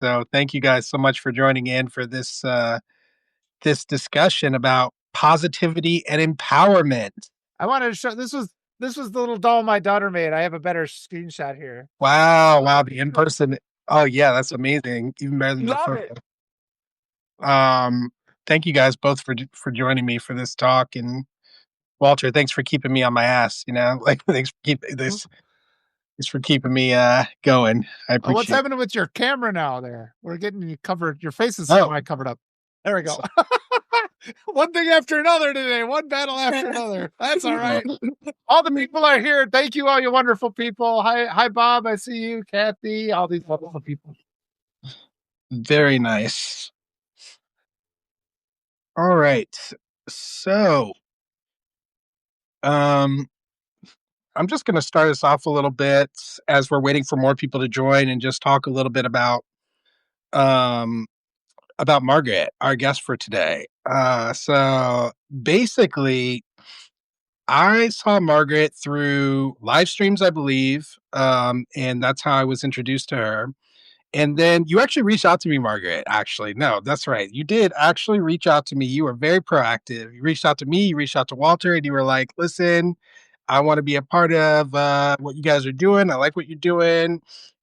So thank you guys so much for joining in for this discussion about positivity and empowerment. I wanted to show this was the little doll my daughter made. I have a better screenshot here. Wow, wow, the in person. Oh yeah, that's amazing. Even better than the Love it. photo. Um, Thank you guys both for joining me for this talk. And Walter, thanks for keeping me on my ass. Like thanks for keeping this. Thanks for keeping me going. I Oh, what's appreciate it. happening with your camera now there? We're getting you covered. Your face is Oh, covered up. There we go. so- One thing after another today. One battle after another. That's all right. All the people are here. Thank you, all you wonderful people. Hi, Bob. I see you, Kathy. All these wonderful people. very nice. All right. So, um, I'm just going to start us off a little bit as we're waiting for more people to join, and just talk a little bit um, about Margaret, our guest for today. So basically, I saw Margaret through live streams, I believe, and that's how I was introduced to her. And then you actually reached out to me, Margaret. Actually, no, that's right. You did actually reach out to me. You were very proactive. You reached out to me, you reached out to Walter, and you were like, listen, I want to be a part of what you guys are doing. I like what you're doing.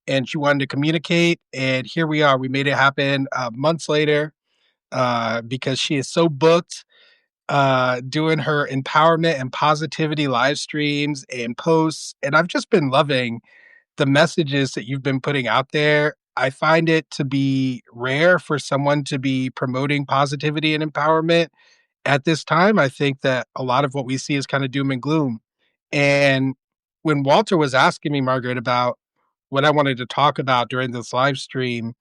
And she wanted to communicate. And here we are. We made it happen months later because she is so booked doing her empowerment and positivity live streams and posts. And I've just been loving the messages that you've been putting out there. I find it to be rare for someone to be promoting positivity and empowerment at this time. I think that a lot of what we see is kind of doom and gloom. And when Walter was asking me, Margaret, about what I wanted to talk about during this live stream,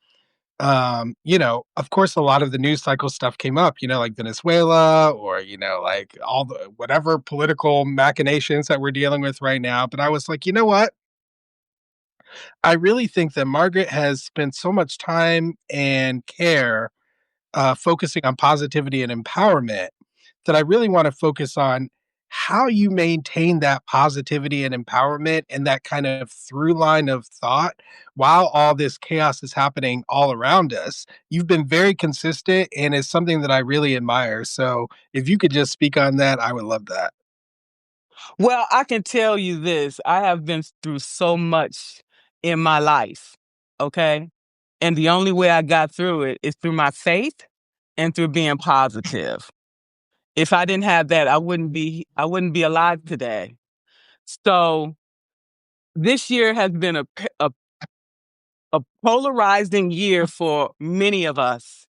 of course, a lot of the news cycle stuff came up, like Venezuela or, like all the whatever political machinations that we're dealing with right now. But I was like, you know what? I really think that Margaret has spent so much time and care focusing on positivity and empowerment that I really want to focus on how you maintain that positivity and empowerment and that kind of through line of thought while all this chaos is happening all around us. You've been very consistent, and it's something that I really admire. So if you could just speak on that, I would love that. Well, I can tell you this. I have been through so much in my life, okay? And the only way I got through it is through my faith and through being positive. If I didn't have that, I wouldn't be alive today. So, this year has been a polarizing year for many of us.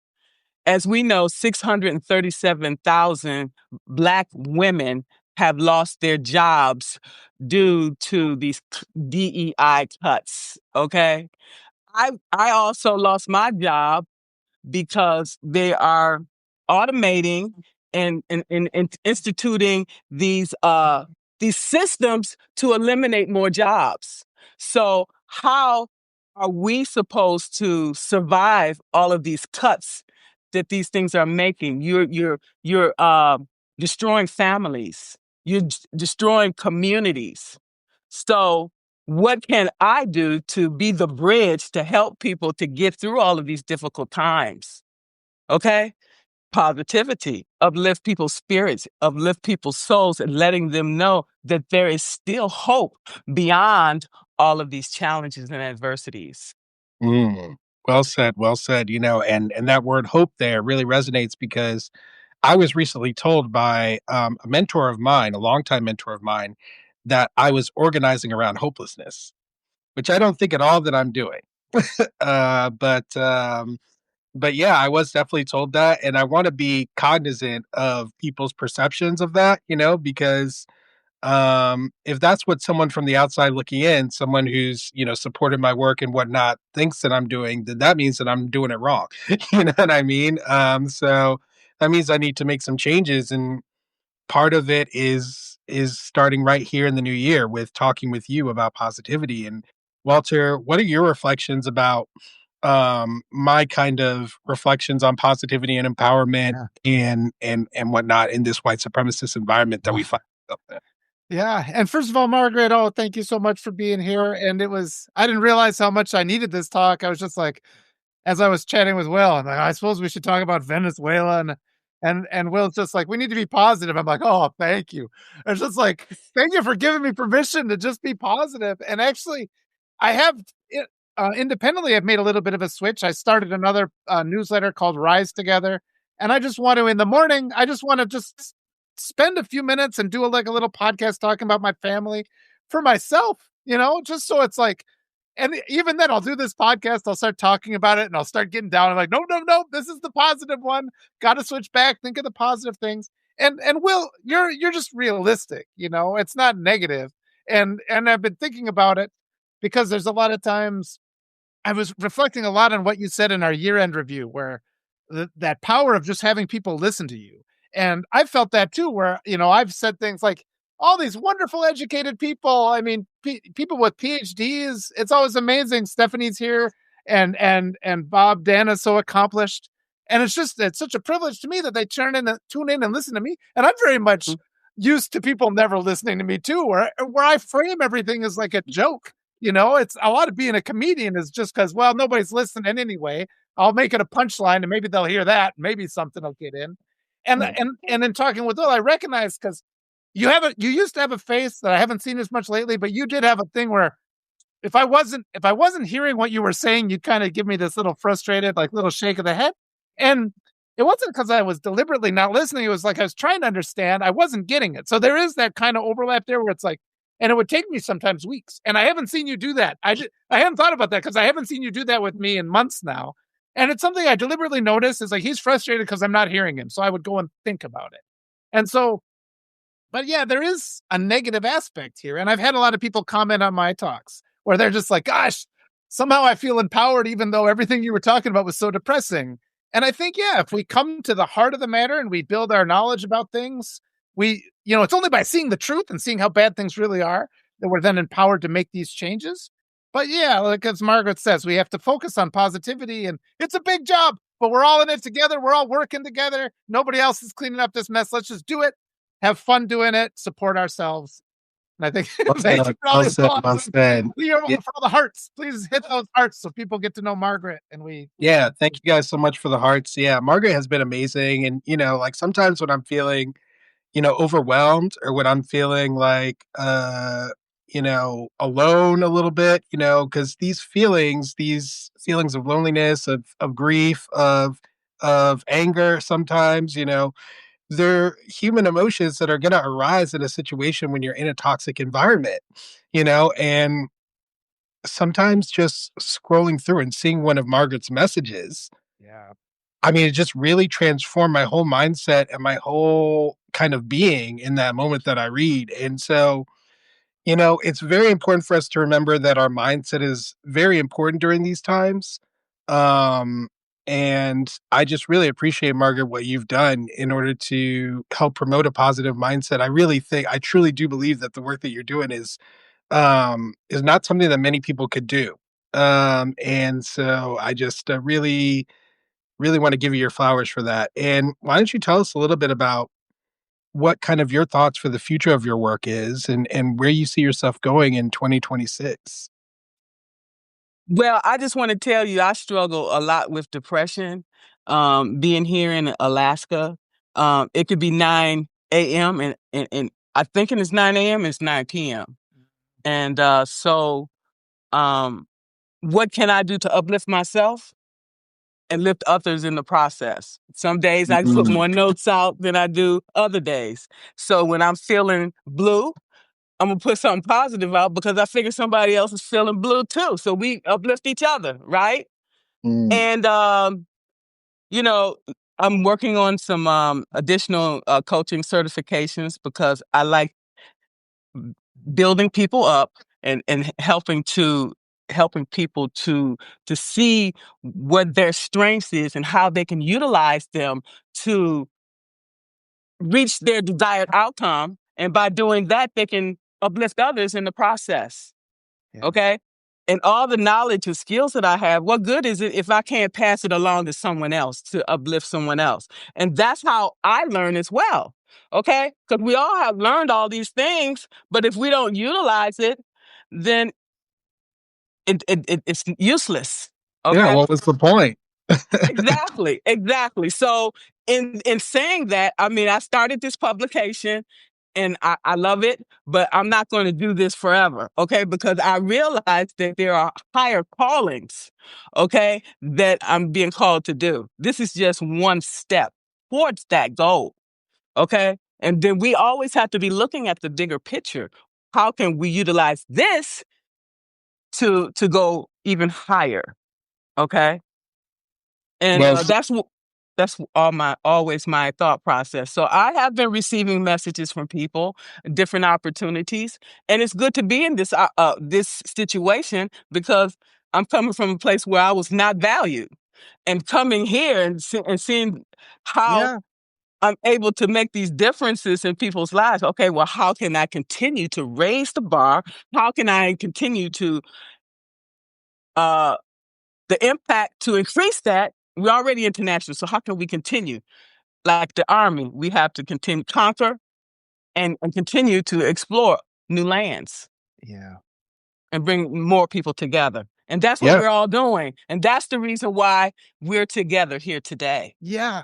As we know, 637,000 Black women have lost their jobs due to these DEI cuts. Okay. I also lost my job because they are automating and instituting these systems to eliminate more jobs. So how are we supposed to survive all of these cuts that these things are making? You're destroying families. You're destroying communities. So what can I do to be the bridge to help people to get through all of these difficult times? Okay. Positivity, uplift people's spirits, uplift people's souls, and letting them know that there is still hope beyond all of these challenges and adversities. Mm, well said, well said. And that word hope there really resonates because I was recently told by a mentor of mine, a longtime mentor of mine, that I was organizing around hopelessness, which I don't think at all that I'm doing. uh, but um, but yeah, I was definitely told that, and I want to be cognizant of people's perceptions of that, because if that's what someone from the outside looking in, someone who's supported my work and whatnot, thinks that I'm doing, then that means that I'm doing it wrong. You know what I mean? So that means I need to make some changes, and part of it is starting right here in the new year with talking with you about positivity. And Walter, what are your reflections about my kind of reflections on positivity and empowerment Yeah. and whatnot in this white supremacist environment that we find ourselves in? Yeah. And first of all, Margaret, oh, thank you so much for being here. And I didn't realize how much I needed this talk. I was just like, as I was chatting with Will, I'm like, I suppose we should talk about Venezuela, and Will's just like, we need to be positive. I'm like, oh, thank you. It's just like, thank you for giving me permission to just be positive. And actually, I have independently, I've made a little bit of a switch. I started another newsletter called Rise Together, and I just want to in the morning, I just want to just spend a few minutes and do like a little podcast talking about my family for myself, just so it's like, and even then I'll do this podcast, I'll start talking about it and I'll start getting down. I'm like, no, no, no, this is the positive one. Got to switch back, think of the positive things. And Will, you're just realistic, it's not negative. And I've been thinking about it because there's a lot of times I was reflecting a lot on what you said in our year-end review, where that power of just having people listen to you. And I felt that too, where, I've said things like, all these wonderful educated people. I mean, people with PhDs. It's always amazing. Stephanie's here, and Bob, Dan is so accomplished. And it's such a privilege to me that they tune in and listen to me. And I'm very much used to people never listening to me too, where I frame everything as like a joke. It's a lot of being a comedian is just because, well, nobody's listening anyway. I'll make it a punchline and maybe they'll hear that. Maybe something will get in. And in talking with Will, I recognize, because you used to have a face that I haven't seen as much lately, but you did have a thing where if I wasn't hearing what you were saying, you'd kind of give me this little frustrated, like little shake of the head. And it wasn't because I was deliberately not listening. It was like I was trying to understand. I wasn't getting it. So there is that kind of overlap there where it's like, and it would take me sometimes weeks. And I haven't seen you do that. I hadn't thought about that because I haven't seen you do that with me in months now. And it's something I deliberately noticed, is like, he's frustrated because I'm not hearing him. So I would go and think about it. And so, but yeah, there is a negative aspect here. And I've had a lot of people comment on my talks where they're just like, gosh, somehow I feel empowered, even though everything you were talking about was so depressing. And I think, yeah, if we come to the heart of the matter and we build our knowledge about things, it's only by seeing the truth and seeing how bad things really are that we're then empowered to make these changes. But yeah, like as Margaret says, we have to focus on positivity, and it's a big job, but we're all in it together. We're all working together. Nobody else is cleaning up this mess. Let's just do it. Have fun doing it. Support ourselves. And I think thank you for all these thoughts. For all the hearts. Please hit those hearts so people get to know Margaret. And yeah, thank you guys so much for the hearts. Yeah, Margaret has been amazing. And, like sometimes when I'm feeling, overwhelmed, or when I'm feeling like, alone a little bit, because these feelings of loneliness, of grief, of anger, sometimes, they're human emotions that are going to arise in a situation when you're in a toxic environment, and sometimes just scrolling through and seeing one of Margaret's messages. Yeah. I mean, it just really transformed my whole mindset and my whole kind of being in that moment that I read. And so, it's very important for us to remember that our mindset is very important during these times. Um, and I just really appreciate, Margaret, what you've done in order to help promote a positive mindset. I truly do believe that the work that you're doing is not something that many people could do. And so I just really, really want to give you your flowers for that. And why don't you tell us a little bit about what kind of your thoughts for the future of your work is, and where you see yourself going in 2026? Well, I just want to tell you, I struggle a lot with depression. Being here in Alaska, it could be 9 a.m. and I think it's 9 a.m. It's 9 p.m. And so, what can I do to uplift myself and lift others in the process? Some days I put more notes out than I do other days. So when I'm feeling blue, I'm gonna put something positive out because I figure somebody else is feeling blue too. So we uplift each other, right? And I'm working on some additional coaching certifications because I like building people up and helping people to see what their strengths is and how they can utilize them to reach their desired outcome. And by doing that, they can uplift others in the process. Yeah. Okay. And all the knowledge and skills that I have, what good is it if I can't pass it along to someone else to uplift someone else? And that's how I learn as well. Okay. Because we all have learned all these things, but if we don't utilize it, then it's useless. Okay. Yeah. What was the point? Exactly, exactly. So in saying that, I mean, I started this publication and I love it, but I'm not going to do this forever, okay? Because I realize that there are higher callings, okay, that I'm being called to do. This is just one step towards that goal, okay? And then we always have to be looking at the bigger picture. How can we utilize this to go even higher, okay? And Well, that's always my thought process. So I have been receiving messages from people, different opportunities, and it's good to be in this situation because I'm coming from a place where I was not valued, and coming here and seeing how Yeah. I'm able to make these differences in people's lives. Okay, well, how can I continue to raise the bar? How can I continue to uh the impact to increase that? We're already international, so how can we continue? Like the army, we have to continue conquer and continue to explore new lands Yeah. and bring more people together. And that's what yeah, we're all doing. And that's the reason why we're together here today. Yeah.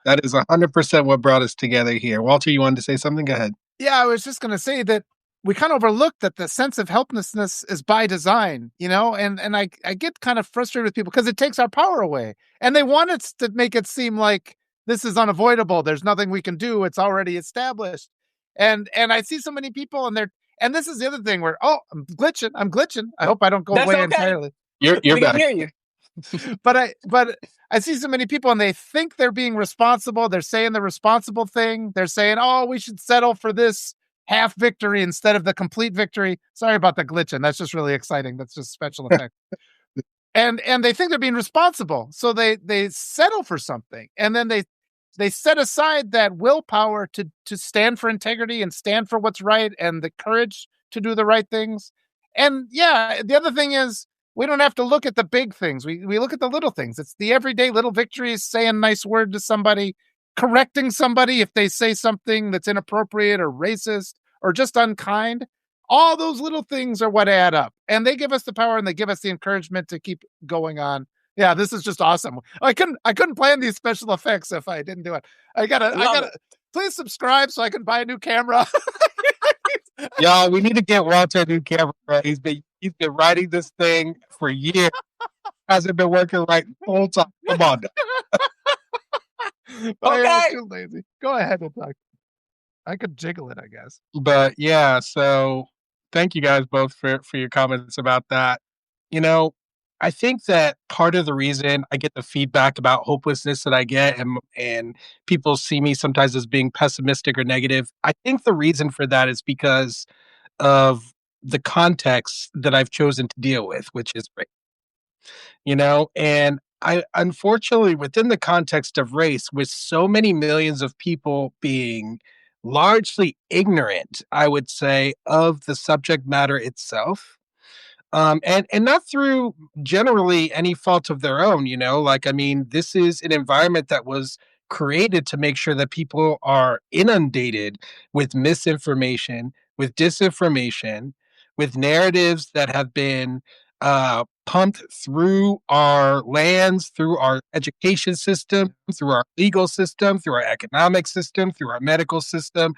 that is 100% what brought us together here. Walter, you wanted to say something? Go ahead. Yeah, I was just gonna say that we kind of overlook that the sense of helplessness is by design, and I get kind of frustrated with people because it takes our power away. And they want us to make it seem like this is unavoidable. There's nothing we can do. It's already established. And I see so many people and this is the other thing where, oh, I'm glitching. I'm glitching. I hope I don't go That's away okay. entirely. You're We can back. hear you. But I see so many people and they think they're being responsible. They're saying the responsible thing. They're saying, "Oh, we should settle for this half victory instead of the complete victory." Sorry about the glitching. That's just really exciting. That's just special effect. And they think they're being responsible, so they settle for something, and then they set aside that willpower to stand for integrity and stand for what's right and the courage to do the right things. And yeah, the other thing is we don't have to look at the big things. We look at the little things. It's the everyday little victories, saying a nice word to somebody, correcting somebody if they say something that's inappropriate or racist or just unkind. All those little things are what add up. And they give us the power and they give us the encouragement to keep going on. Yeah, this is just awesome. I couldn't plan these special effects if I didn't do it. I Love gotta it. please subscribe so I can buy a new camera. Y'all, we need to get Walter a new camera. He's been writing this thing for years. Hasn't been working right full time. Come on now. But yeah, Okay. too lazy. Go ahead and talk. I could jiggle it, I guess. But yeah, so thank you guys both for your comments about that. You know, I think that part of the reason I get the feedback about hopelessness that I get and people see me sometimes as being pessimistic or negative, I think the reason for that is because of the context that I've chosen to deal with, which is race, and I unfortunately within the context of race, with so many millions of people being largely ignorant, I would say, of the subject matter itself, and not through generally any fault of their own, like, I mean, this is an environment that was created to make sure that people are inundated with misinformation, with disinformation, with narratives that have been pumped through our lands, through our education system, through our legal system, through our economic system, through our medical system,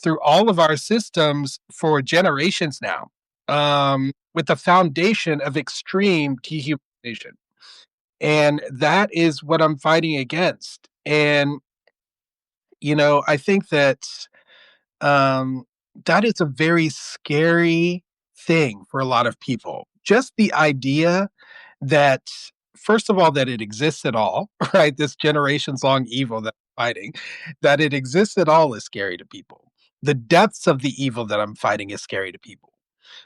through all of our systems for generations now, with the foundation of extreme dehumanization. And that is what I'm fighting against. And, I think that um, that is a very scary thing for a lot of people. Just the idea that, first of all, that it exists at all, right? This generations long evil that I'm fighting, that it exists at all is scary to people. The depths of the evil that I'm fighting is scary to people.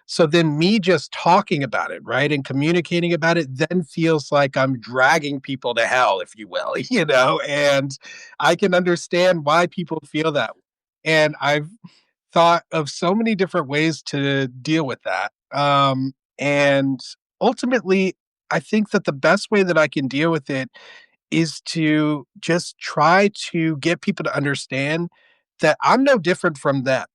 So then me just talking about it, right, and communicating about it then feels like I'm dragging people to hell, if you will, and I can understand why people feel that way. And I've thought of so many different ways to deal with that. And ultimately, I think that the best way that I can deal with it is to just try to get people to understand that I'm no different from them.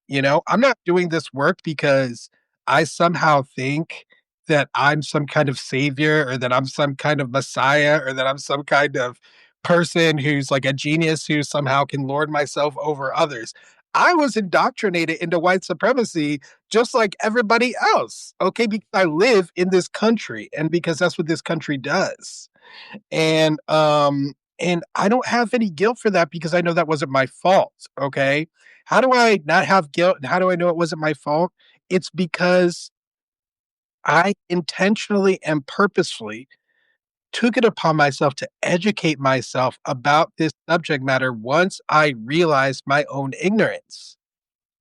I'm not doing this work because I somehow think that I'm some kind of savior or that I'm some kind of messiah or that I'm some kind of person who's like a genius who somehow can lord myself over others. I was indoctrinated into white supremacy just like everybody else. Okay, because I live in this country and because that's what this country does. And I don't have any guilt for that because I know that wasn't my fault. Okay. How do I not have guilt and how do I know it wasn't my fault? It's because I intentionally and purposefully took it upon myself to educate myself about this subject matter once I realized my own ignorance.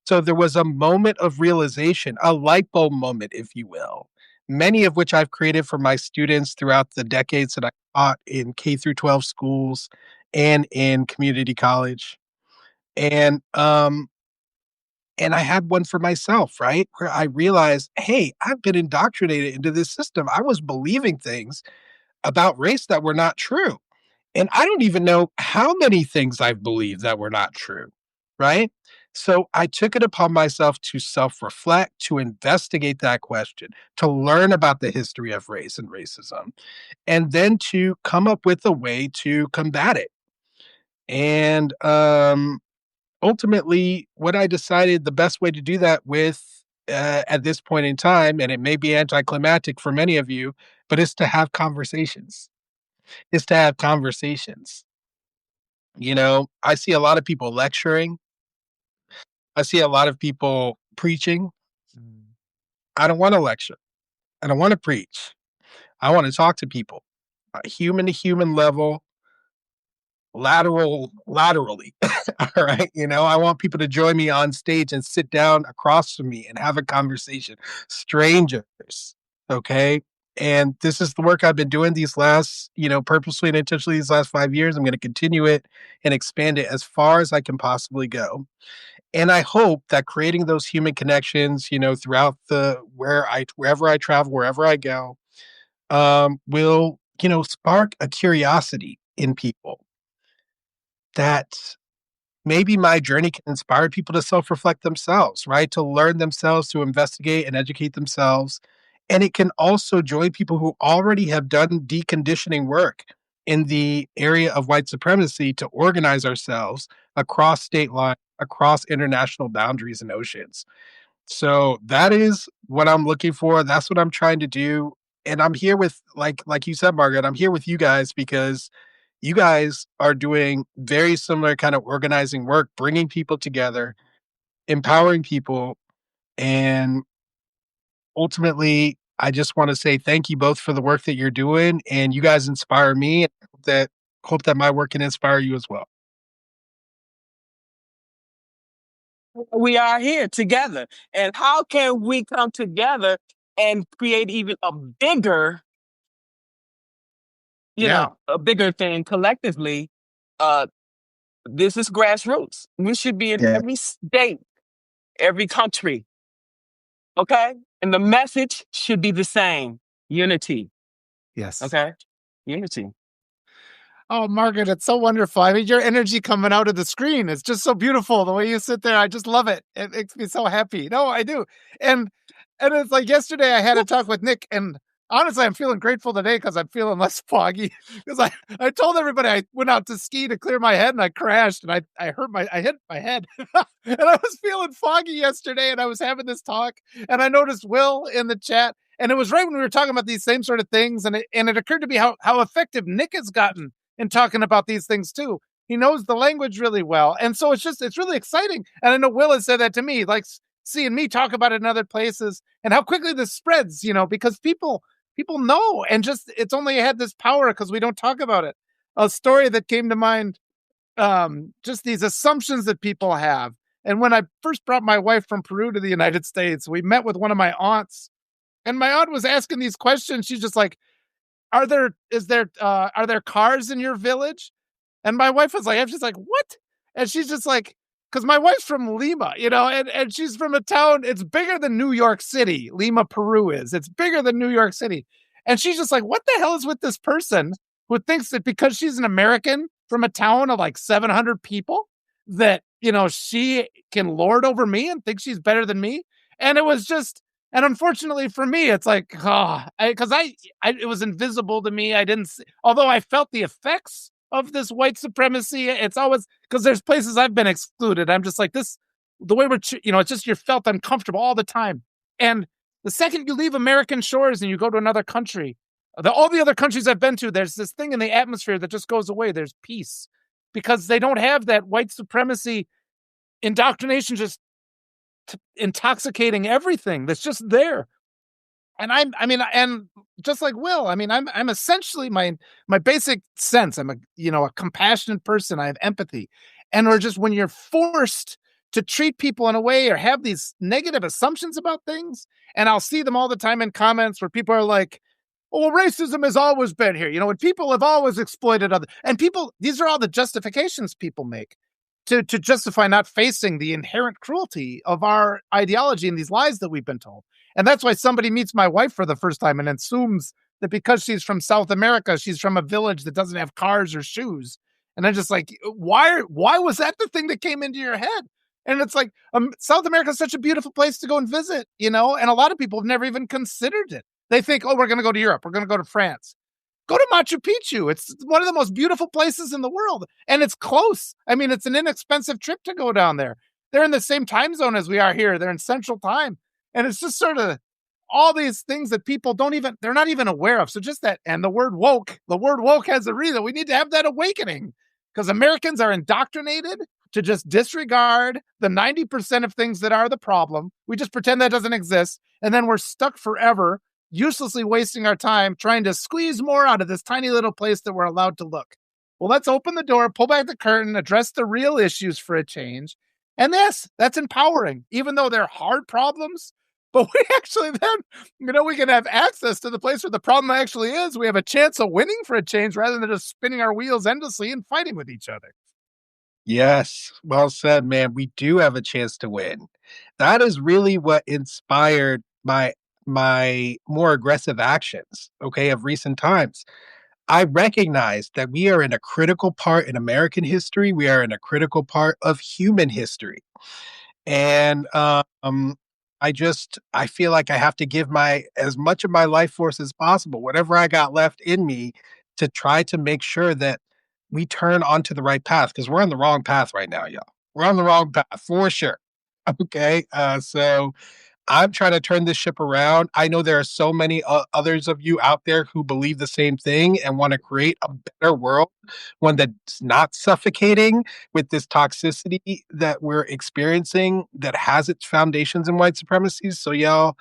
So there was a moment of realization, a light bulb moment, if you will, many of which I've created for my students throughout the decades that I taught in K through 12 schools and in community college. And and I had one for myself, right? Where I realized, hey, I've been indoctrinated into this system. I was believing things about race that were not true. And I don't even know how many things I've believed that were not true, right? So I took it upon myself to self reflect, to investigate that question, to learn about the history of race and racism, and then to come up with a way to combat it. And ultimately, what I decided the best way to do that with at this point in time, and it may be anticlimactic for many of you, but it's to have conversations. Is to have conversations. You know, I see a lot of people lecturing. I see a lot of people preaching. Mm. I don't want to lecture. I don't want to preach. I want to talk to people, human to human level, laterally. All right. You know, I want people to join me on stage and sit down across from me and have a conversation. Strangers. Okay. And this is the work I've been doing these last, purposely and intentionally these last 5 years. I'm going to continue it and expand it as far as I can possibly go. And I hope that creating those human connections, throughout wherever I travel, wherever I go, will, spark a curiosity in people that maybe my journey can inspire people to self-reflect themselves, right? To learn themselves, to investigate and educate themselves. And it can also join people who already have done deconditioning work in the area of white supremacy to organize ourselves across state lines, across international boundaries and oceans. So that is what I'm looking for. That's what I'm trying to do. And I'm here with like you said, Margaret, I'm here with you guys because you guys are doing very similar kind of organizing work, bringing people together, empowering people. And ultimately, I just want to say thank you both for the work that you're doing. And you guys inspire me. And hope that my work can inspire you as well. We are here together. And how can we come together and create even Yeah. a bigger thing collectively? Uh, this is grassroots. We should be in Yeah. every state, every country. Okay. And the message should be the same: unity. Yes. Okay. Unity. Oh, Margaret, it's so wonderful. I mean, your energy coming out of the screen is just so beautiful. The way you sit there, I just love it. It makes me so happy. No, I do. And and it's like yesterday I had a talk with Nick, and honestly, I'm feeling grateful today because I'm feeling less foggy. Because I told everybody I went out to ski to clear my head and I crashed and I hit my head. And I was feeling foggy yesterday and I was having this talk and I noticed Will in the chat. And it was right when we were talking about these same sort of things. And it occurred to me how effective Nick has gotten in talking about these things too. He knows the language really well. And so it's really exciting. And I know Will has said that to me, like seeing me talk about it in other places and how quickly this spreads, because people know and just it's only had this power because we don't talk about it. A story that came to mind, just these assumptions that people have. And when I first brought my wife from Peru to the United States, we met with one of my aunts, and my aunt was asking these questions. She's just like, are there cars in your village? And my wife was like, she's like, what? And she's just like, because my wife's from Lima, and she's from a town, it's bigger than New York City. Lima, Peru is. It's bigger than New York City. And she's just like, what the hell is with this person who thinks that because she's an American from a town of like 700 people, that, she can lord over me and think she's better than me? And it was just, And unfortunately for me, it's like, because it was invisible to me. I didn't see, although I felt the effects of this white supremacy. It's always because there's places I've been excluded. I'm just like this, the way it's just you're felt uncomfortable all the time. And the second you leave American shores and you go to another country, all the other countries I've been to, there's this thing in the atmosphere that just goes away. There's peace because they don't have that white supremacy indoctrination just intoxicating everything that's just there. And and just like Will, I'm essentially my basic sense. I'm a compassionate person. I have empathy, and or just when you're forced to treat people in a way or have these negative assumptions about things, and I'll see them all the time in comments where people are like, "Oh, well, racism has always been here," when people have always exploited other, and people. These are all the justifications people make to justify not facing the inherent cruelty of our ideology and these lies that we've been told. And that's why somebody meets my wife for the first time and assumes that because she's from South America, she's from a village that doesn't have cars or shoes. And I'm just like, why was that the thing that came into your head? And it's like, South America is such a beautiful place to go and visit, and a lot of people have never even considered it. They think, oh, we're going to go to Europe. We're going to go to France. Go to Machu Picchu. It's one of the most beautiful places in the world. And it's close. It's an inexpensive trip to go down there. They're in the same time zone as we are here. They're in Central Time. And it's just sort of all these things that people they're not even aware of. So just that, and the word woke has a reason. We need to have that awakening because Americans are indoctrinated to just disregard the 90% of things that are the problem. We just pretend that doesn't exist. And then we're stuck forever, uselessly wasting our time trying to squeeze more out of this tiny little place that we're allowed to look. Well, let's open the door, pull back the curtain, address the real issues for a change. And yes, that's empowering, even though they're hard problems. But we actually then, we can have access to the place where the problem actually is. We have a chance of winning for a change rather than just spinning our wheels endlessly and fighting with each other. Yes, well said, man. We do have a chance to win. That is really what inspired my more aggressive actions, okay, of recent times. I recognize that we are in a critical part in American history. We are in a critical part of human history. And I feel like I have to give my as much of my life force as possible, whatever I got left in me, to try to make sure that we turn onto the right path because we're on the wrong path right now, y'all. We're on the wrong path for sure. Okay. So I'm trying to turn this ship around. I know there are so many others of you out there who believe the same thing and want to create a better world, one that's not suffocating with this toxicity that we're experiencing that has its foundations in white supremacy. So, y'all,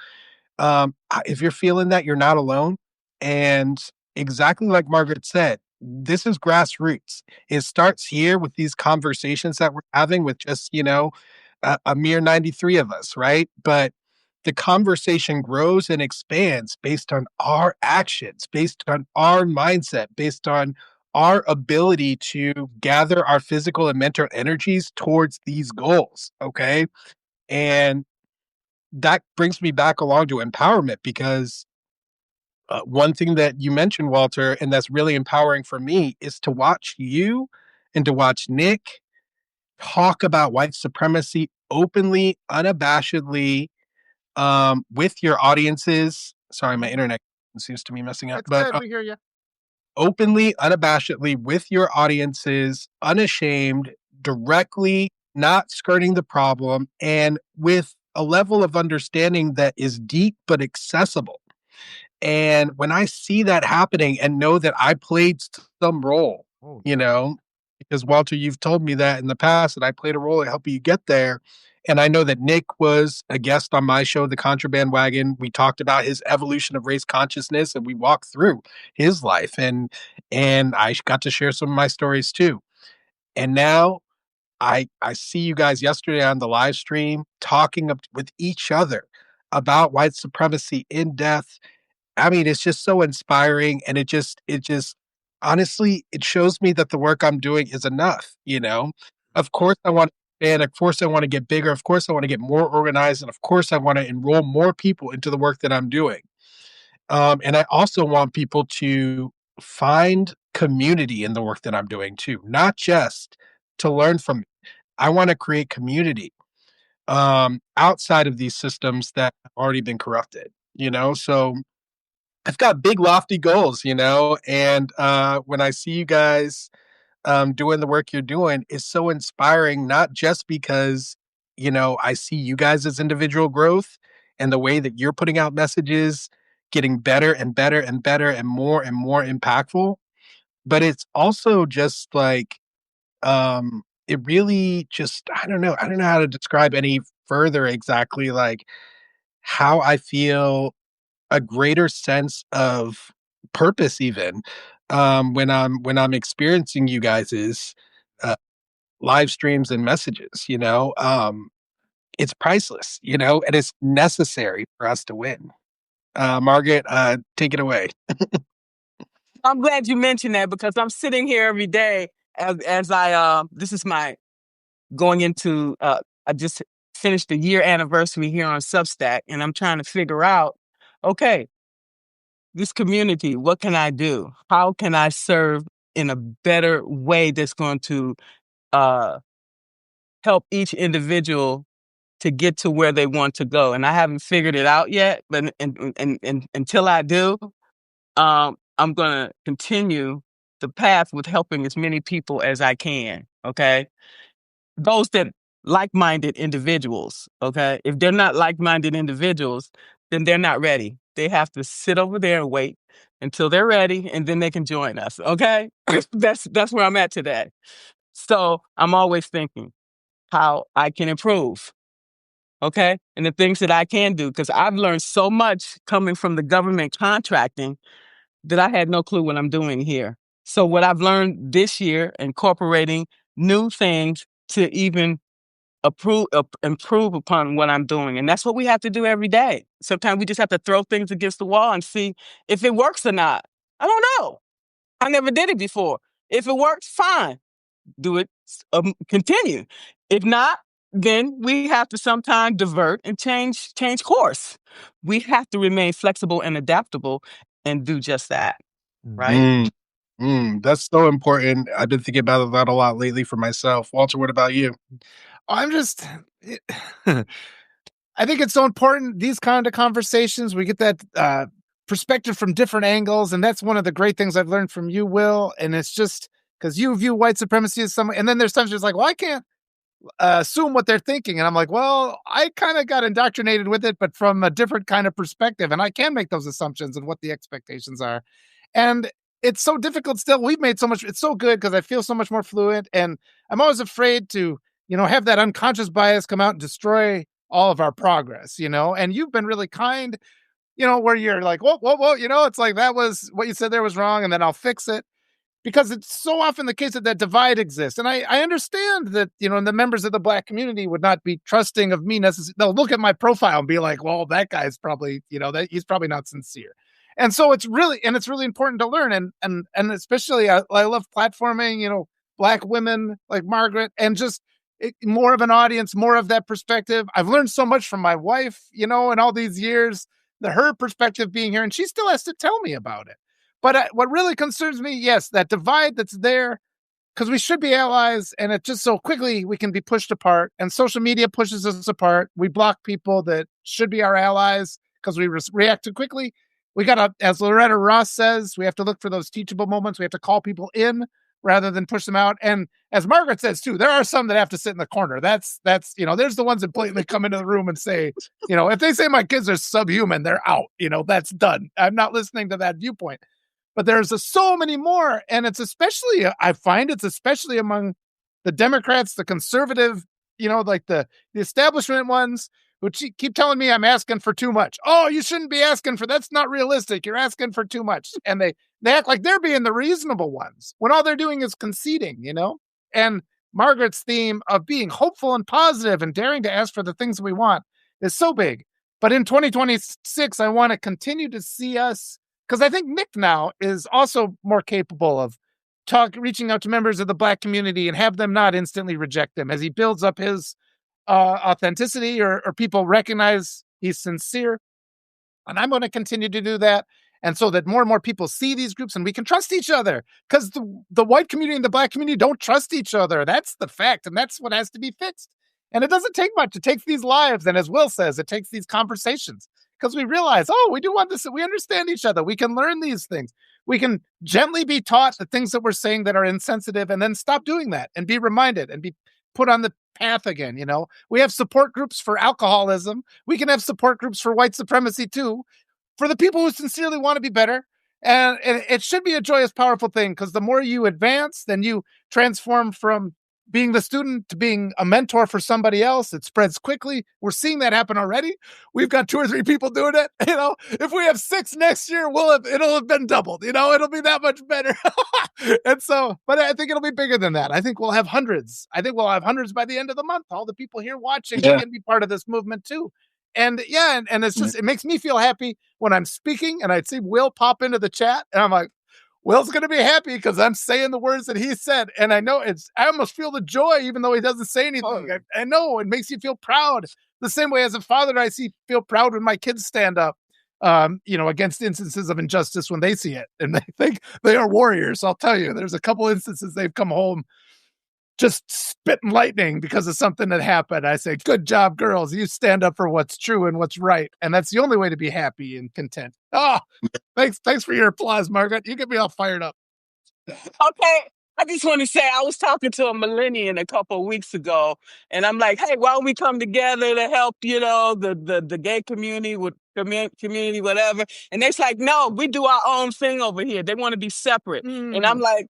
if you're feeling that, you're not alone. And exactly like Margaret said, this is grassroots. It starts here with these conversations that we're having with just, a mere 93 of us, right? But the conversation grows and expands based on our actions, based on our mindset, based on our ability to gather our physical and mental energies towards these goals. Okay. And that brings me back along to empowerment because one thing that you mentioned, Walter, and that's really empowering for me is to watch you and to watch Nick talk about white supremacy openly, unabashedly, with your audiences. Sorry, my internet seems to be messing up, It's but good. We hear you. openly, unabashedly with your audiences, unashamed, directly, not skirting the problem, and with a level of understanding that is deep but accessible. And when I see that happening and know that I played some role, Oh, you know, because Walter, you've told me that in the past that I played a role in helping you get there. And I know that Nick was a guest on my show, The Contraband Wagon. We talked about his evolution of race consciousness and we walked through his life and I got to share some of my stories too. And now I see you guys yesterday on the live stream talking with each other about white supremacy in depth. I mean, it's just so inspiring and it just honestly, it shows me that the work I'm doing is enough, you know? Of course I want to expand, of course I want to get bigger, of course I want to get more organized, and of course I want to enroll more people into the work that I'm doing. And I also want people to find community in the work that I'm doing too, not just to learn from me. I want to create community. outside of these systems that have already been corrupted, you know? So I've got big, lofty goals, you know? And when I see you guys doing the work you're doing is so inspiring, not just because, you know, I see you guys as individual growth and the way that you're putting out messages getting better and better and better and more impactful, but it's also just like, it really just, I don't know how to describe any further exactly like how I feel a greater sense of purpose even when I'm experiencing you guys's uh, live streams and messages, you know, it's priceless, you know, and it's necessary for us to win. Margaret, take it away. I'm glad you mentioned that because I'm sitting here every day as I this is my going into I just finished the year anniversary here on Substack, and I'm trying to figure out, okay, this community, what can I do? How can I serve in a better way that's going to uh help each individual to get to where they want to go? And I haven't figured it out yet, but and until I do, I'm going to continue the path with helping as many people as I can. Okay. Those that like-minded individuals. Okay. If they're not like-minded individuals, then they're not ready. They have to sit over there and wait until they're ready and then they can join us. Okay. That's where I'm at today. So I'm always thinking how I can improve. Okay. And the things that I can do, because I've learned so much coming from the government contracting that I had no clue what I'm doing here. So what I've learned this year, incorporating new things to even improve upon what I'm doing. And that's what we have to do every day. Sometimes we just have to throw things against the wall and see if it works or not. I don't know. I never did it before. If it works, fine. Do it, continue. If not, then we have to sometimes divert and change course. We have to remain flexible and adaptable and do just that. Right? Mm, that's so important. I've been thinking about that a lot lately for myself. Walter, what about you? I'm just I think it's so important, these kind of conversations, we get that perspective from different angles. And that's one of the great things I've learned from you, Will. And it's just because you view white supremacy as something, and then there's times you're just like, well, I can't assume what they're thinking. And I'm like, well, I kind of got indoctrinated with it, but from a different kind of perspective. And I can make those assumptions and what the expectations are. And it's so difficult still. We've made so much, it's so good because I feel so much more fluent. And I'm always afraid to, have that unconscious bias come out and destroy all of our progress, and you've been really kind, where you're like, whoa, whoa, whoa, it's like, that was what you said there was wrong. And then I'll fix it, because it's so often the case that that divide exists. And I understand that, the members of the Black community would not be trusting of me necessarily. They'll look at my profile and be like, well, that guy's probably, that he's probably not sincere. And so it's really important to learn. And especially I love platforming, Black women like Margaret, and just more of an audience, more of that perspective. I've learned so much from my wife, in all these years, her perspective being here, and she still has to tell me about it. But what really concerns me, yes, that divide that's there, because we should be allies, and it just so quickly we can be pushed apart. And social media pushes us apart. We block people that should be our allies because we react too quickly. We got to, as Loretta Ross says, we have to look for those teachable moments. We have to call people in rather than push them out. And as Margaret says too, there are some that have to sit in the corner. That's there's the ones that blatantly come into the room and say, if they say my kids are subhuman, they're out. That's done. I'm not listening to that viewpoint. But there's so many more. And it's especially, I find it's especially among the Democrats, the conservative, like the establishment ones, who keep telling me I'm asking for too much. Oh, you shouldn't be asking for, that's not realistic. You're asking for too much. And they act like they're being the reasonable ones when all they're doing is conceding, And Margaret's theme of being hopeful and positive and daring to ask for the things we want is so big. But in 2026, I want to continue to see us, because I think Nick now is also more capable of reaching out to members of the Black community and have them not instantly reject him as he builds up his authenticity, or people recognize he's sincere. And I'm going to continue to do that. And so that more and more people see these groups and we can trust each other, because the white community and the Black community don't trust each other. That's the fact. And that's what has to be fixed. And it doesn't take much. It takes these lives. And as Will says, it takes these conversations because we realize, oh, we do want this. We understand each other. We can learn these things. We can gently be taught the things that we're saying that are insensitive and then stop doing that and be reminded and be put on the path again. We have support groups for alcoholism. We can have support groups for white supremacy too, for the people who sincerely want to be better. And it should be a joyous, powerful thing because the more you advance, then you transform from being the student to being a mentor for somebody else. It spreads quickly. We're seeing that happen already. We've got 2 or 3 people doing it. If we have 6 next year, it'll have been doubled. It'll be that much better. And so, but I think it'll be bigger than that. I think we'll have hundreds. I think we'll have hundreds by the end of the month. All the people here watching can be part of this movement too. And yeah, and it's just, it makes me feel happy when I'm speaking and I see Will pop into the chat and I'm like, Will's going to be happy because I'm saying the words that he said. And I know I almost feel the joy, even though he doesn't say anything. I know it makes you feel proud the same way as a father feel proud when my kids stand up, against instances of injustice when they see it and they think they are warriors. I'll tell you, there's a couple instances they've come home just spitting lightning because of something that happened. I say, good job, girls. You stand up for what's true and what's right. And that's the only way to be happy and content. Oh, thanks for your applause, Margaret. You get me all fired up. Okay. I just want to say I was talking to a millennial a couple of weeks ago, and I'm like, hey, why don't we come together to help, the gay community with community, whatever. And they're like, no, we do our own thing over here. They want to be separate. And I'm like,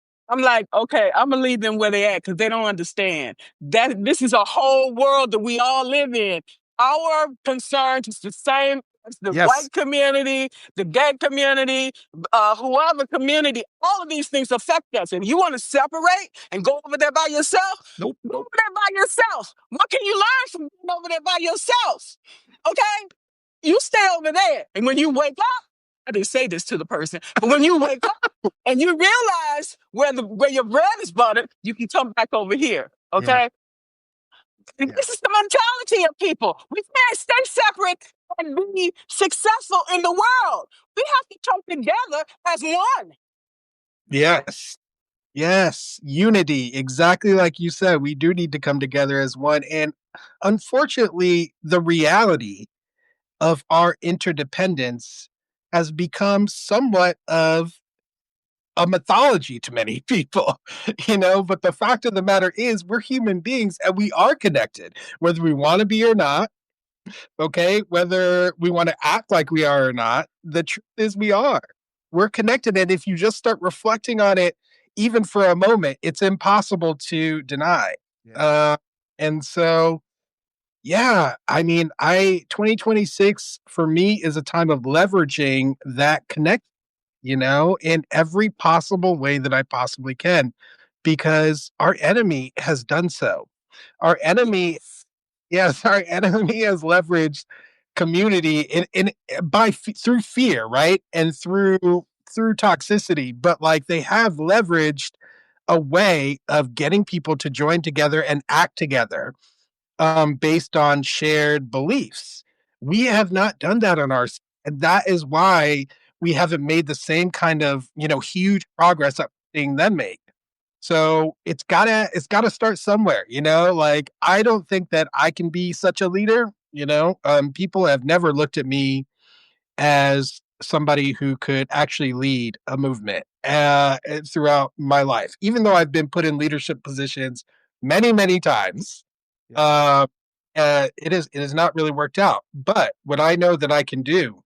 okay, I'm gonna leave them where they at because they don't understand that this is a whole world that we all live in. Our concerns is the same as the white community, the gay community, whoever community. All of these things affect us. And you want to separate and go over there by yourself? Nope. Go over there by yourself. What can you learn from being over there by yourself? Okay, you stay over there, and when you wake up. I didn't say this to the person, but when you wake up and you realize where your bread is buttered, you can come back over here. Okay. Yeah. This is the mentality of people. We can't stay separate and be successful in the world. We have to come together as one. Yes. Unity. Exactly like you said, we do need to come together as one. And unfortunately, the reality of our interdependence has become somewhat of a mythology to many people, but the fact of the matter is we're human beings and we are connected, whether we want to be or not. Okay. Whether we want to act like we are or not, the truth is we're connected. And if you just start reflecting on it, even for a moment, it's impossible to deny. And so, yeah, I mean, 2026 for me is a time of leveraging that connect, in every possible way that I possibly can, because our enemy has done so. Our enemy, our enemy has leveraged community through fear, right? And through toxicity, but like they have leveraged a way of getting people to join together and act together based on shared beliefs. We have not done that on our side. And that is why we haven't made the same kind of, huge progress that we're seeing them make. So it's gotta start somewhere, like I don't think that I can be such a leader, people have never looked at me as somebody who could actually lead a movement throughout my life, even though I've been put in leadership positions many, many times. It has not really worked out. But what I know that I can do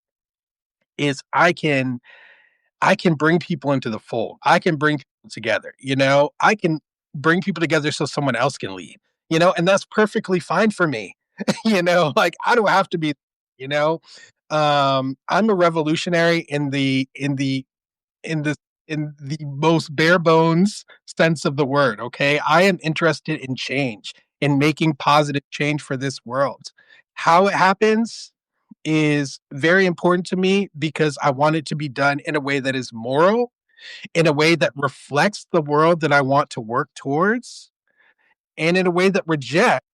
is I can bring people into the fold. I can bring people together. I can bring people together so someone else can lead. And that's perfectly fine for me. Like I don't have to be. You know, I'm a revolutionary in the in the most bare bones sense of the word. Okay, I am interested in change, in making positive change for this world. How it happens is very important to me because I want it to be done in a way that is moral, in a way that reflects the world that I want to work towards, and in a way that rejects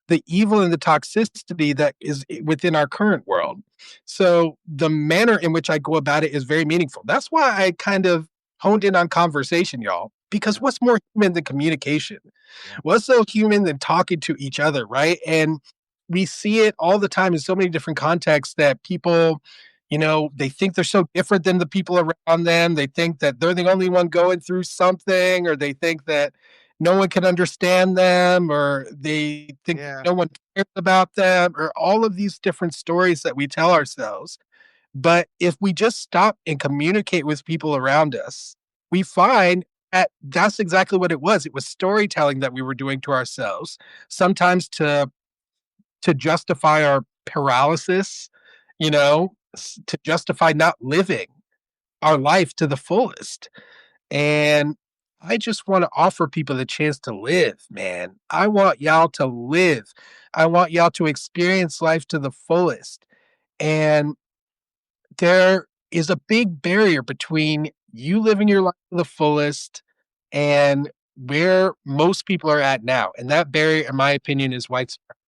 the evil and the toxicity that is within our current world. So the manner in which I go about it is very meaningful. That's why I kind of honed in on conversation, y'all. because Yeah. what's more human than communication? Yeah. What's so human than talking to each other, right? And we see it all the time in so many different contexts that people, they think they're so different than the people around them. They think that they're the only one going through something, or they think that no one can understand them, or they think Yeah. no one cares about them, or all of these different stories that we tell ourselves. But if we just stop and communicate with people around us, we find that that's exactly what it was. It was storytelling that we were doing to ourselves, sometimes to justify our paralysis, to justify not living our life to the fullest. And I just want to offer people the chance to live, man. I want y'all to live. I want y'all to experience life to the fullest. And there is a big barrier between you living your life to the fullest and where most people are at now. And that barrier, in my opinion, is white supremacy.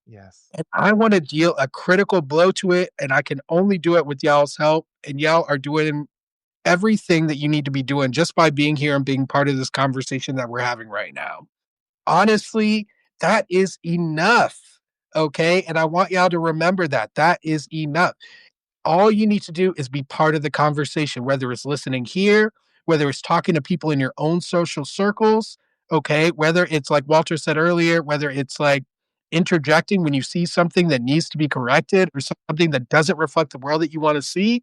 Yes. And I want to deal a critical blow to it, and I can only do it with y'all's help. And y'all are doing everything that you need to be doing just by being here and being part of this conversation that we're having right now. Honestly, that is enough. Okay. And I want y'all to remember that that is enough. All you need to do is be part of the conversation, whether it's listening here, whether it's talking to people in your own social circles, okay? Whether it's like Walter said earlier, whether it's like interjecting when you see something that needs to be corrected or something that doesn't reflect the world that you want to see,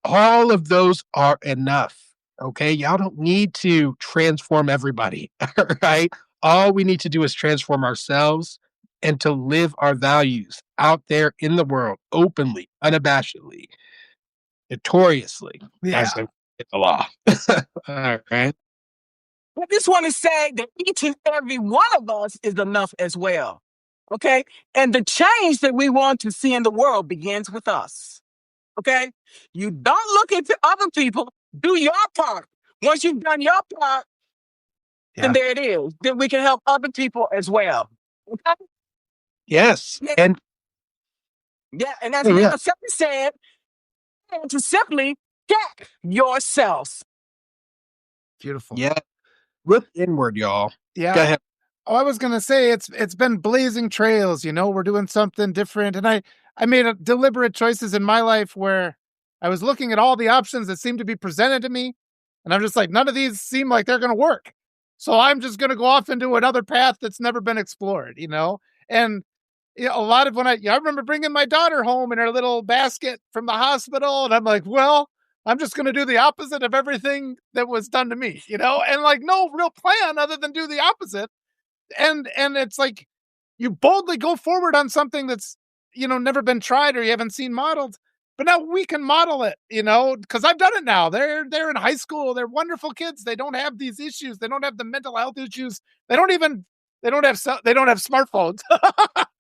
all of those are enough. Okay. Y'all don't need to transform everybody. Right. All we need to do is transform ourselves and to live our values out there in the world openly, unabashedly, notoriously, Yeah. as in the law. All right. I just want to say that each and every one of us is enough as well. Okay. And the change that we want to see in the world begins with us. Okay. You don't look into other people, do your part. Once you've done your part, then Yeah. there it is. Then we can help other people as well. Okay. Yes. Yeah. And Yeah. And as yeah, Mama simply said, to simply check yourself. Beautiful. yeah. Look inward, y'all. Go Yeah. ahead. Oh, I was gonna say it's been blazing trails, we're doing something different. And I made a deliberate choices in my life where I was looking at all the options that seemed to be presented to me, and I'm just like, none of these seem like they're gonna work. So I'm just gonna go off into another path that's never been explored. And a lot of I remember bringing my daughter home in her little basket from the hospital, and I'm like, well, I'm just gonna do the opposite of everything that was done to me, and like no real plan other than do the opposite. And it's like you boldly go forward on something that's never been tried or you haven't seen modeled, but now we can model it, because I've done it now. They're in high school, they're wonderful kids, they don't have these issues, they don't have the mental health issues, they don't even they don't have smartphones.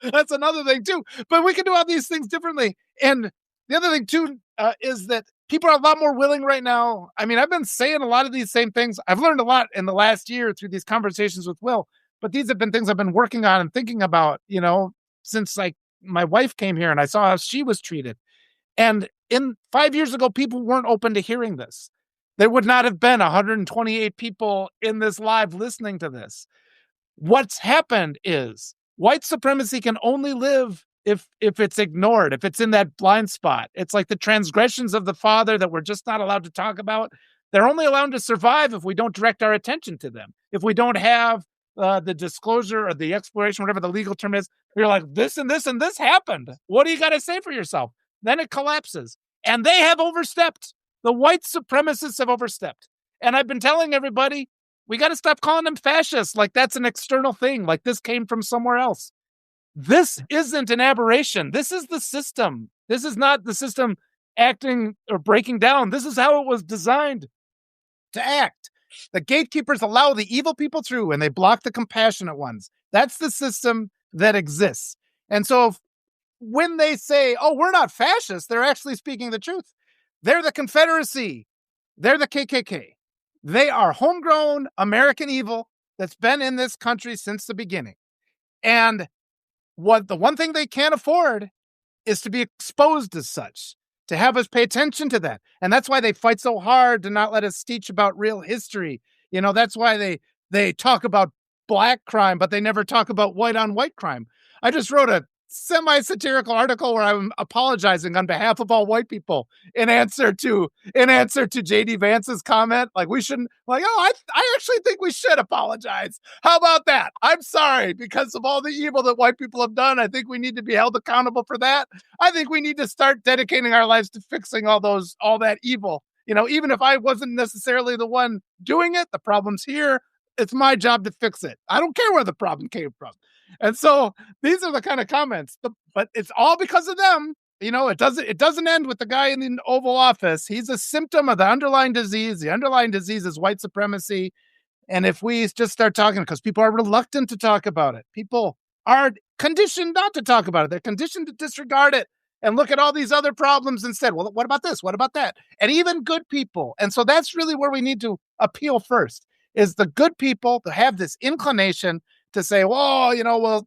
That's another thing too, but we can do all these things differently. And the other thing too is that people are a lot more willing right now. I mean, I've been saying a lot of these same things. I've learned a lot in the last year through these conversations with Will, but these have been things I've been working on and thinking about, since like my wife came here and I saw how she was treated. And in 5 years ago, people weren't open to hearing this. There would not have been 128 people in this live listening to this. What's happened is white supremacy can only live if it's ignored, if it's in that blind spot. It's like the transgressions of the father that we're just not allowed to talk about. They're only allowed to survive if we don't direct our attention to them. If we don't have the disclosure or the exploration, whatever the legal term is, you're like, this and this and this happened. What do you got to say for yourself? Then it collapses. And they have overstepped. The white supremacists have overstepped. And I've been telling everybody, we got to stop calling them fascists like that's an external thing, like this came from somewhere else. This isn't an aberration. This is the system. This is not the system acting or breaking down. This is how it was designed to act. The gatekeepers allow the evil people through and they block the compassionate ones. That's the system that exists. And so when they say, oh, we're not fascists, they're actually speaking the truth. They're the Confederacy. They're the KKK. They are homegrown American evil that's been in this country since the beginning. And the one thing they can't afford is to be exposed as such, to have us pay attention to that. And that's why they fight so hard to not let us teach about real history. That's why they talk about black crime, but they never talk about white on white crime. I just wrote a semi-satirical article where I'm apologizing on behalf of all white people in answer to JD Vance's comment. Like, we shouldn't, like, oh, I actually think we should apologize. How about that? I'm sorry because of all the evil that white people have done. I think we need to be held accountable for that. I think we need to start dedicating our lives to fixing all that evil. Even if I wasn't necessarily the one doing it, the problem's here. It's my job to fix it. I don't care where the problem came from. And so these are the kind of comments, but it's all because of them. It doesn't end with the guy in the Oval Office. He's a symptom of the underlying disease. The underlying disease is white supremacy. And if we just start talking, because people are reluctant to talk about it, people are conditioned not to talk about it. They're conditioned to disregard it and look at all these other problems instead. Well, what about this? What about that? And even good people. And so that's really where we need to appeal first, is the good people to have this inclination to say, well,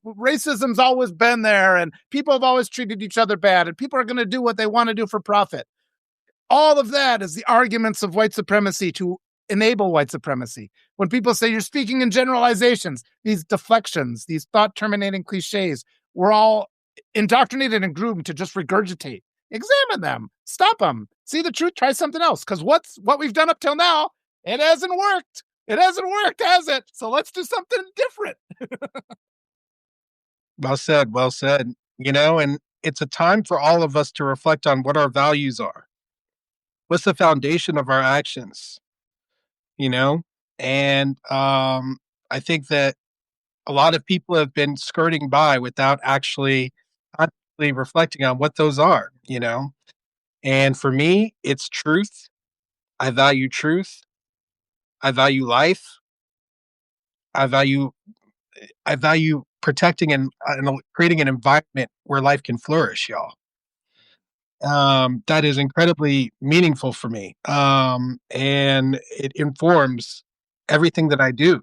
racism's always been there and people have always treated each other bad and people are going to do what they want to do for profit. All of that is the arguments of white supremacy to enable white supremacy. When people say you're speaking in generalizations, these deflections, these thought-terminating cliches, we're all indoctrinated and groomed to just regurgitate. Examine them. Stop them. See the truth. Try something else. Because what we've done up till now, it hasn't worked. It hasn't worked, has it? So let's do something different. Well said. Well said. And it's a time for all of us to reflect on what our values are. What's the foundation of our actions? And I think that a lot of people have been skirting by without actually reflecting on what those are. And for me, it's truth. I value truth. I value life. I value protecting and creating an environment where life can flourish, y'all. That is incredibly meaningful for me. And it informs everything that I do.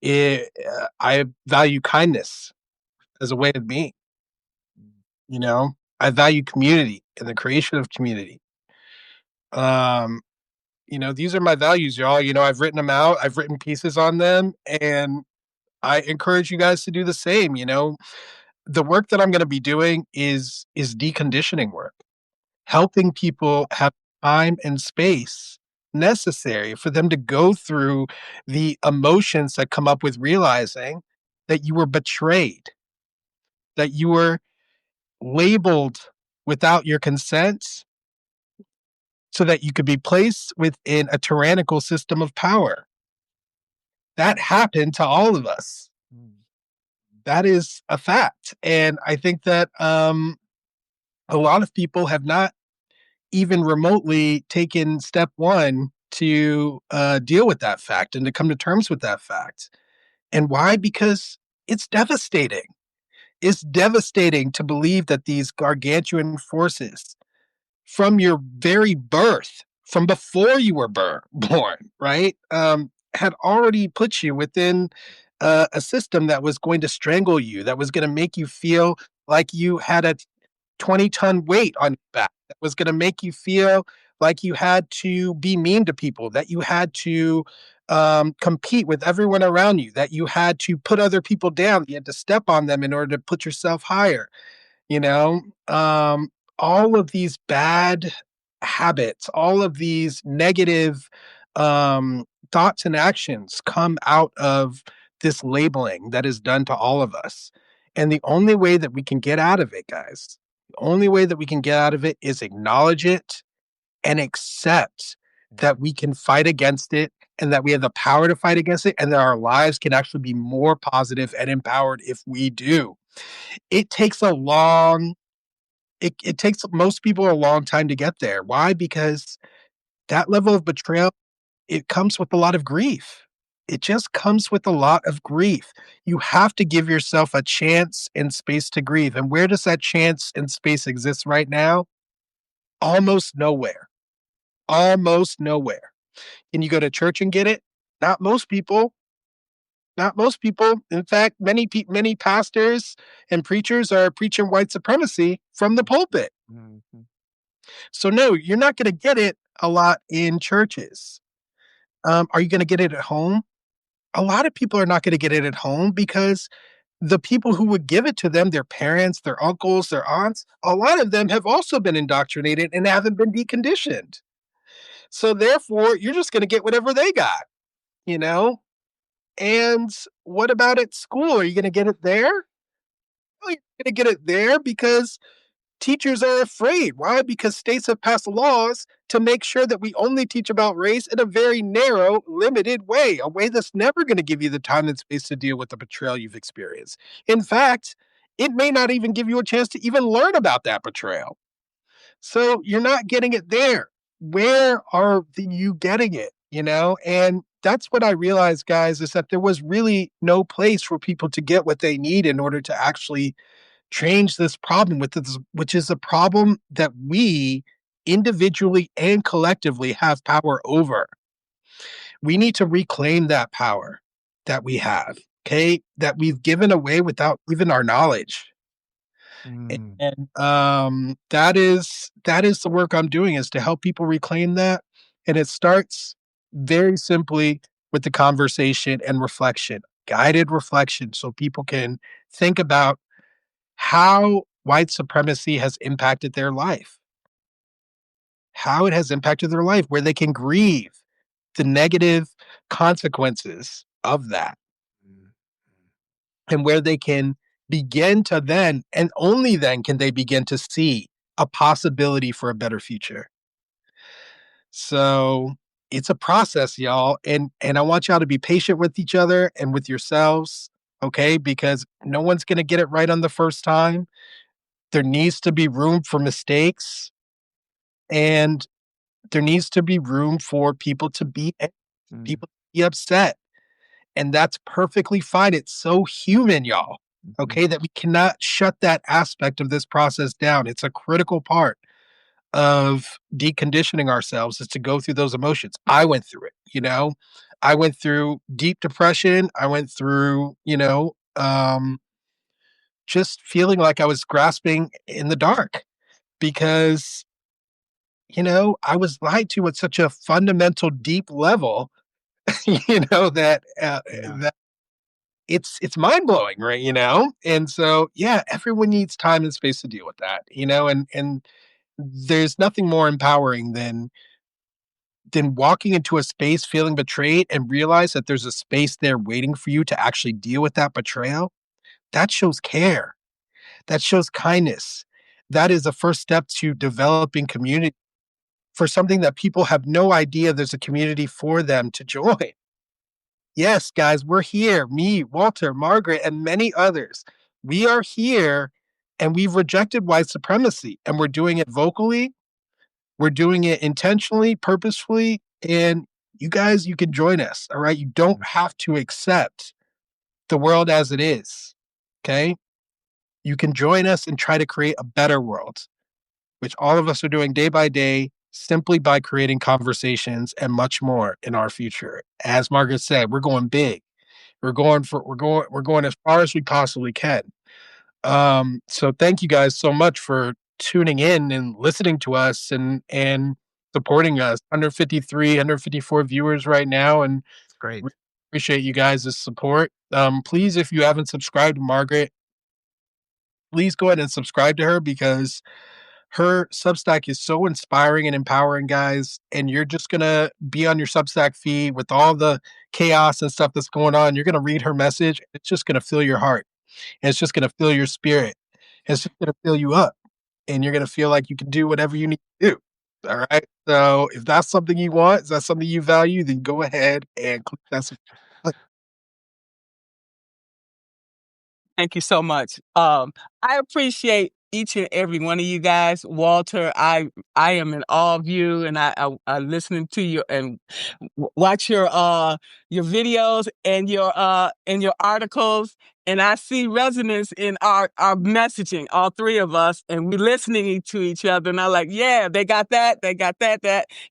I value kindness as a way of being. I value community and the creation of community. Um, these are my values, y'all. I've written them out. I've written pieces on them, and I encourage you guys to do the same. The work that I'm going to be doing is deconditioning work, helping people have time and space necessary for them to go through the emotions that come up with realizing that you were betrayed, that you were labeled without your consent so that you could be placed within a tyrannical system of power. That happened to all of us. That is a fact. And I think that a lot of people have not even remotely taken step one to deal with that fact and to come to terms with that fact. And why? Because it's devastating. It's devastating to believe that these gargantuan forces from your very birth, from before you were born, right, had already put you within a system that was going to strangle you, that was going to make you feel like you had a 20-ton weight on your back, that was going to make you feel like you had to be mean to people, that you had to compete with everyone around you, that you had to put other people down, you had to step on them in order to put yourself higher. You know, um, all of these bad habits, all of these negative thoughts and actions come out of this labeling that is done to all of us. And the only way that we can get out of it, guys, the only way that we can get out of it is acknowledge it and accept that we can fight against it and that we have the power to fight against it and that our lives can actually be more positive and empowered if we do. It takes a long it takes most people a long time to get there. Why? Because that level of betrayal, it comes with a lot of grief. It just comes with a lot of grief. You have to give yourself a chance and space to grieve. And where does that chance and space exist right now? Almost nowhere. Almost nowhere. Can you go to church and get it? Not most people. Not most people. In fact, many pastors and preachers are preaching white supremacy from the pulpit. Mhm. So no, you're not going to get it a lot in churches. Are you going to get it at home? A lot of people are not going to get it at home because the people who would give it to them, their parents, their uncles, their aunts, a lot of them have also been indoctrinated and haven't been deconditioned. So therefore, you're just going to get whatever they got, you know? And what about at school? Are you going to get it there? Well, you're going to get it there because teachers are afraid. Why? Because states have passed laws to make sure that we only teach about race in a very narrow, limited way, a way that's never going to give you the time and space to deal with the betrayal you've experienced. In fact, it may not even give you a chance to even learn about that betrayal. So you're not getting it there. Where are you getting it? And that's what I realized, guys, is that there was really no place for people to get what they need in order to actually change this problem with this, which is a problem that we individually and collectively have power over. We need to reclaim that power that we have, okay, that we've given away without even our knowledge. Mm. And that is the work I'm doing, is to help people reclaim that. And it starts very simply with the conversation and reflection, guided reflection, so people can think about how white supremacy has impacted their life, how it has impacted their life, where they can grieve the negative consequences of that, Mm. and where they can begin to then, and only then, can they begin to see a possibility for a better future. So it's a process, y'all. And I want y'all to be patient with each other and with yourselves, okay? Because no one's gonna get it right on the first time. There needs to be room for mistakes, and there needs to be room for Mm. people to be upset, and that's perfectly fine. It's so human, y'all, Mhm. okay, that we cannot shut that aspect of this process down. It's a critical part of deconditioning ourselves, is to go through those emotions. I went through it. I went through deep depression. I went through, just feeling like I was grasping in the dark because I was lied to at such a fundamental, deep level, that Yeah. that it's mind blowing, right? And so, yeah, everyone needs time and space to deal with that, and there's nothing more empowering than walking into a space feeling betrayed and realize that there's a space there waiting for you to actually deal with that betrayal. That shows care. That shows kindness. That is the first step to developing community for something that people have no idea there's a community for them to join. Yes, guys, we're here. Me, Walter, Margaret, and many others. We are here, and we've rejected white supremacy, and we're doing it vocally. We're doing it intentionally, purposefully, and you guys, you can join us. All right. You don't Mm. have to accept the world as it is. Okay. You can join us and try to create a better world, which all of us are doing day by day, simply by creating conversations and much more in our future. As Margaret said, we're going big. We're going as far as we possibly can. So thank you guys so much for tuning in and listening to us and supporting us. 153, 154 viewers right now, and It's great. we appreciate you guys' support. Please, if you haven't subscribed to Margaret, please go ahead and subscribe to her, because her Substack is so inspiring and empowering, guys. And you're just gonna be on your Substack feed with all the chaos and stuff that's going on. You're gonna read her message. It's just gonna fill your heart. And it's just gonna fill your spirit. It's just gonna fill you up. And you're gonna feel like you can do whatever you need to do. All right. So if that's something you want, is that something you value, then go ahead and click that subscribe. Thank you so much. I appreciate each and every one of you guys. Walter, I am in awe of you, and I listening to you and watch your videos and your articles, and I see resonance in our messaging, all three of us, and we listening to each other, and I like, yeah, they got that,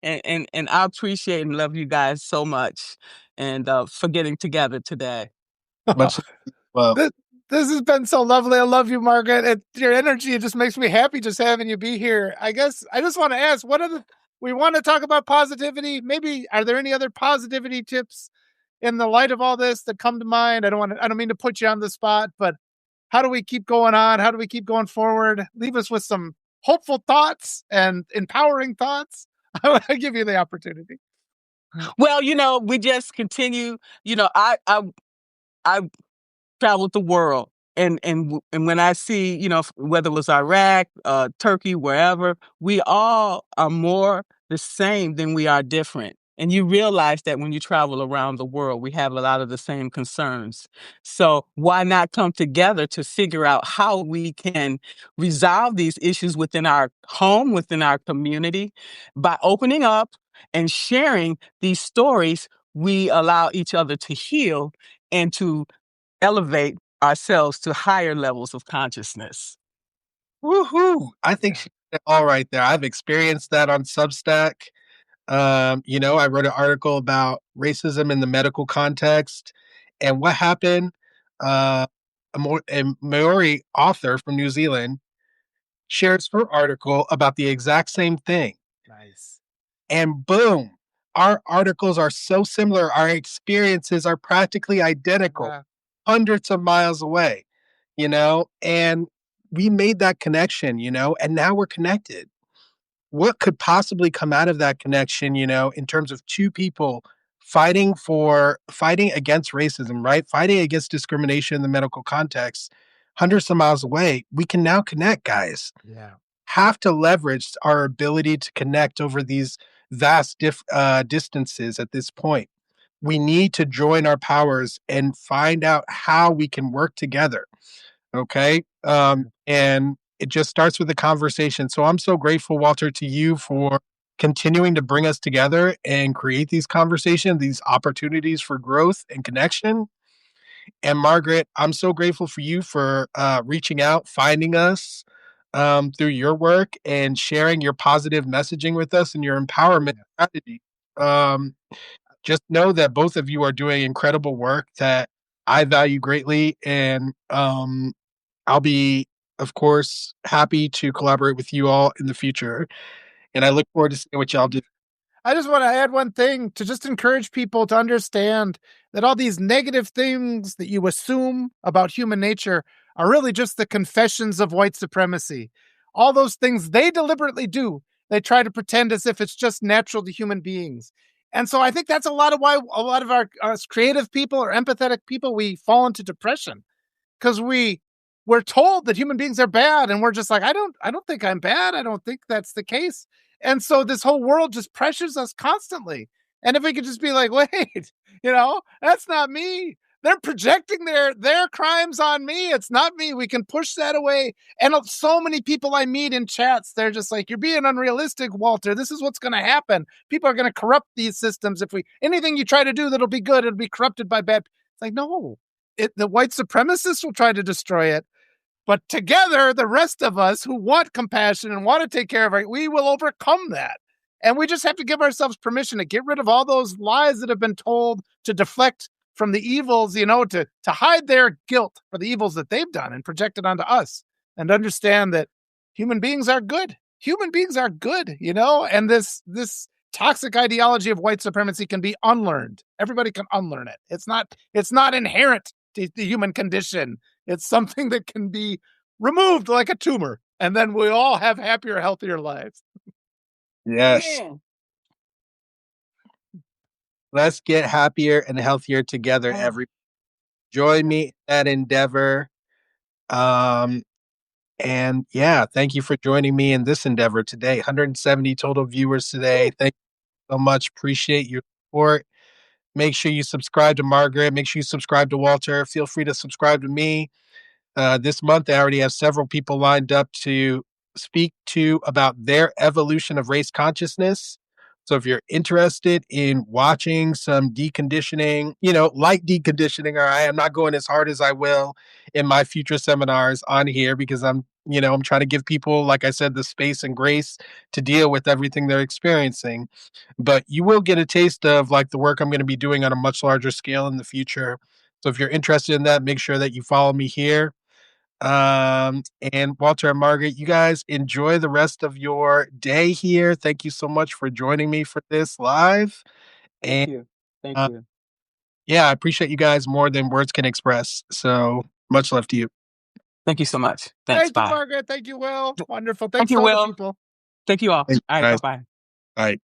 and I appreciate and love you guys so much, and for getting together today. Much love. This, this has been so lovely. I love you, Margaret. Your energy, it just makes me happy just having you be here. I guess I just want to ask, what are the we want to talk about positivity. Maybe are there any other positivity tips in the light of all this that come to mind? I don't mean to put you on the spot, but how do we keep going on? How do we keep going forward? Leave us with some hopeful thoughts and empowering thoughts. I give you the opportunity. Well, we just continue. I traveled the world. And when I see, whether it was Iraq, Turkey, wherever, we all are more the same than we are different. And you realize that when you travel around the world, we have a lot of the same concerns. So why not come together to figure out how we can resolve these issues within our home, within our community, by opening up and sharing these stories. We allow each other to heal and to elevate ourselves to higher levels of consciousness. Woohoo! I think Yeah. she did it all right there. I've experienced that on Substack. I wrote an article about racism in the medical context and what happened. Uh, a Maori author from New Zealand shares her article about the exact same thing. Nice. And boom, our articles are so similar. Our experiences are practically identical, Yeah. hundreds of miles away, and we made that connection, and now we're connected. What could possibly come out of that connection, in terms of two people fighting against racism, right? Fighting against discrimination in the medical context, hundreds of miles away. We can now connect, guys. Yeah. Have to leverage our ability to connect over these vast distances at this point. We need to join our powers and find out how we can work together. Okay. And it just starts with a conversation. So I'm so grateful, Walter, to you for continuing to bring us together and create these conversations, these opportunities for growth and connection. And Margaret, I'm so grateful for you for reaching out, finding us through your work and sharing your positive messaging with us and your Oh, empowerment yeah. strategy. Um, just know that both of you are doing incredible work that I value greatly. And I'll be, of course, happy to collaborate with you all in the future. And I look forward to seeing what y'all do. I just want to add one thing to just encourage people to understand that all these negative things that you assume about human nature are really just the confessions of white supremacy. All those things they deliberately do, they try to pretend as if it's just natural to human beings. And so I think that's a lot of why a lot of our us creative people or empathetic people, we fall into depression because we're told that human beings are bad and we're just like I don't think I'm bad. I don't think that's the case. And so this whole world just pressures us constantly. And if we could just be like, wait, that's not me. They're projecting their crimes on me. It's not me. We can push that away. And so many people I meet in chats, they're just like, you're being unrealistic, Walter. This is what's going to happen. People are going to corrupt these systems. If we anything you try to do that'll be good, it'll be corrupted by bad. It's like, no, the white supremacists will try to destroy it. But together, the rest of us who want compassion and want to take care of it, we will overcome that. And we just have to give ourselves permission to get rid of all those lies that have been told to deflect from the evils, to hide their guilt for the evils that they've done and project it onto us and understand that human beings are good. Human beings are good, and this toxic ideology of white supremacy can be unlearned. Everybody can unlearn it. It's not inherent to the human condition. It's something that can be removed like a tumor, and then we all have happier, healthier lives. Yes. Amen. Let's get happier and healthier together, Oh, join me in that endeavor. Um, and yeah, thank you for joining me in this endeavor today. 170 total viewers today. Thank you so much. Appreciate your support. Make sure you subscribe to Margaret. Make sure you subscribe to Walter. Feel free to subscribe to me. This month, I already have several people lined up to speak to about their evolution of race consciousness. So if you're interested in watching some deconditioning, light deconditioning, all right, I'm not going as hard as I will in my future seminars on here because I'm trying to give people, like I said, the space and grace to deal with everything they're experiencing. But you will get a taste of like the work I'm going to be doing on a much larger scale in the future. So if you're interested in that, make sure that you follow me here. And Walter and Margaret, you guys enjoy the rest of your day here. Thank you so much for joining me for this live. Thank And you. Thank uh, you. yeah, I appreciate you guys more than words can express. So much love to you. Thank you so much. Thanks. Thank you, Bye. Margaret. Thank you, Will. Wonderful. Thank Thanks you, to all the Will. people. Thank you all. Thanks, All right. Bye guys. bye. Bye.